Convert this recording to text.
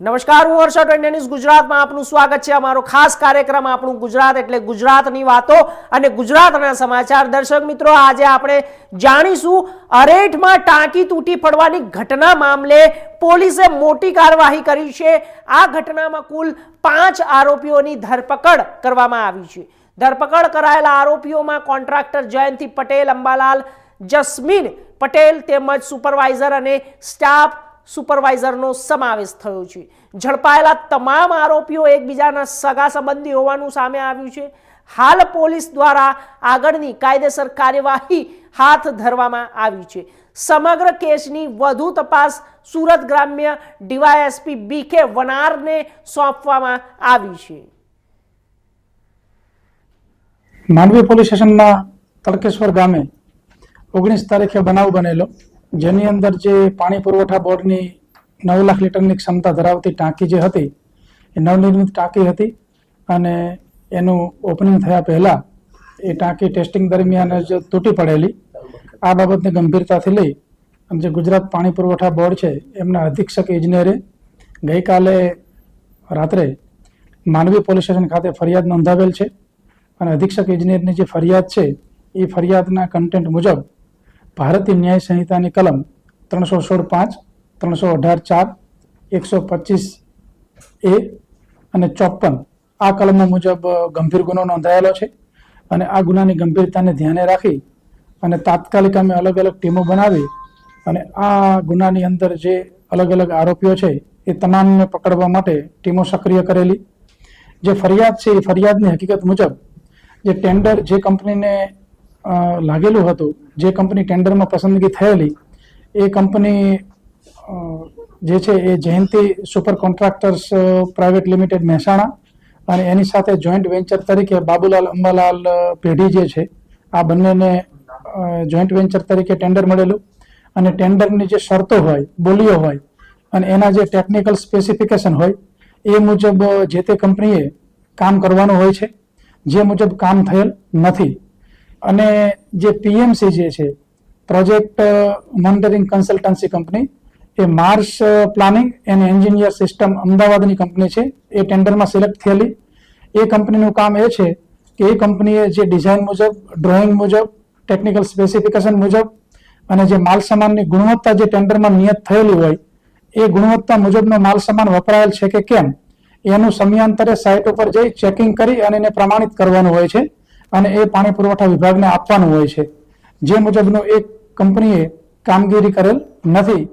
નમસ્કાર, હું Harshad India news ગુજરાતમાં આપનું સ્વાગત છે. અમારો ખાસ કાર્યક્રમ આપણું ગુજરાત એટલે ગુજરાતની વાતો અને ગુજરાતના સમાચાર. દર્શક મિત્રો, આજે આપણે જાણીશું અરેઠમાં ટાંકી તૂટી પડવાની ઘટના મામલે પોલીસે મોટી કાર્યવાહી કરી છે. આ ઘટનામાં કુલ 5 આરોપીઓની ધરપકડ કરવામાં આવી છે. ધરપકડ કરાયેલા આરોપીઓમાં કોન્ટ્રાક્ટર જયંતિ પટેલ, અંબાલાલ, જસ્મીન પટેલ તેમજ સુપરવાઇઝર અને સ્ટાફ સુપરવાઇઝરનો સમાવેશ થયો છે. ઝડપાયેલા તમામ આરોપીઓ એકબીજાના સગા સંબંધી હોવાનું સામે આવ્યું છે. હાલ પોલીસ દ્વારા આગળની કાયદેસર કાર્યવાહી હાથ ધરવામાં આવી છે. સમગ્ર કેસની વધુ તપાસ સુરત ગ્રામ્ય ડીવાયએસપી બીકે વનારને સોંપવામાં આવી છે. માંડવી પોલીસ સ્ટેશનના તડકેશ્વર ગામે 19 તારીખે બનાવ બનેલો, જેની અંદર જે પાણી પુરવઠા બોર્ડની 9 લાખ લીટરની ક્ષમતા ધરાવતી ટાંકી જે હતી એ નવનિર્મિત ટાંકી હતી અને એનું ઓપનિંગ થયા પહેલા એ ટાંકી ટેસ્ટિંગ દરમિયાન જ તૂટી પડેલી. આ બાબતને ગંભીરતાથી લઈ અને જે ગુજરાત પાણી પુરવઠા બોર્ડ છે એમના અધિક્ષક ઇજનેરે ગઈકાલે રાત્રે માંડવી પોલીસ સ્ટેશન ખાતે ફરિયાદ નોંધાવેલ છે અને અધિક્ષક ઇજનેરની જે ફરિયાદ છે એ ફરિયાદના કન્ટેન્ટ મુજબ ભારતીય ન્યાય સંહિતાની કલમ 316(5), 318(4), 125A અને 54 આ કલમો મુજબ ગંભીર ગુનો નોંધાયેલો છે. અને આ ગુનાની ગંભીરતાને ધ્યાને રાખી અને તાત્કાલિક અમે અલગ અલગ ટીમો બનાવી અને આ ગુનાની અંદર જે અલગ અલગ આરોપીઓ છે એ તમામને પકડવા માટે ટીમો સક્રિય કરેલી. જે ફરિયાદ છે એ ફરિયાદની હકીકત મુજબ જે ટેન્ડર જે કંપનીને લાગેલું હતું, જે કંપની ટેન્ડરમાં પસંદગી થયેલી એ કંપની જે છે એ Jayanti super contractors private limited Mehsana અને એની સાથે જોઈન્ટ વેન્ચર તરીકે બાબુલાલ અંબાલાલ પેઢી જે છે આ બંનેને જોઈન્ટ વેન્ચર તરીકે ટેન્ડર મળેલું. અને ટેન્ડરની જે શરતો હોય, બોલીઓ હોય અને એના જે ટેકનિકલ સ્પેસિફિકેશન હોય એ મુજબ જે તે કંપનીએ કામ કરવાનું હોય છે, જે મુજબ કામ થયેલ નથી. અને જે પીએમસી જે છે project monitoring consultancy company A Mars planning and engineer system અમદાવાદની કંપની છે, એ ટેન્ડરમાં સિલેક્ટ થયેલી. એ કંપનીનું કામ એ છે કે એ કંપનીએ જે ડિઝાઇન મુજબ, ડ્રોઈંગ મુજબ, ટેકનિકલ સ્પેસિફિકેશન મુજબ અને જે માલ સામાનની ગુણવત્તા જે ટેન્ડરમાં નિયત થયેલી હોય એ ગુણવત્તા મુજબનો માલ સામાન વપરાયેલ છે કે કેમ એનું સમયાંતરે સાઇટ ઉપર જઈ ચેકિંગ કરી અને એને પ્રમાણિત કરવાનું હોય છે અને એ પાણી પુરવઠા વિભાગને આપવાનું હોય છે, જે મુજબનું એક કંપનીએ કામગીરી કરેલ નથી.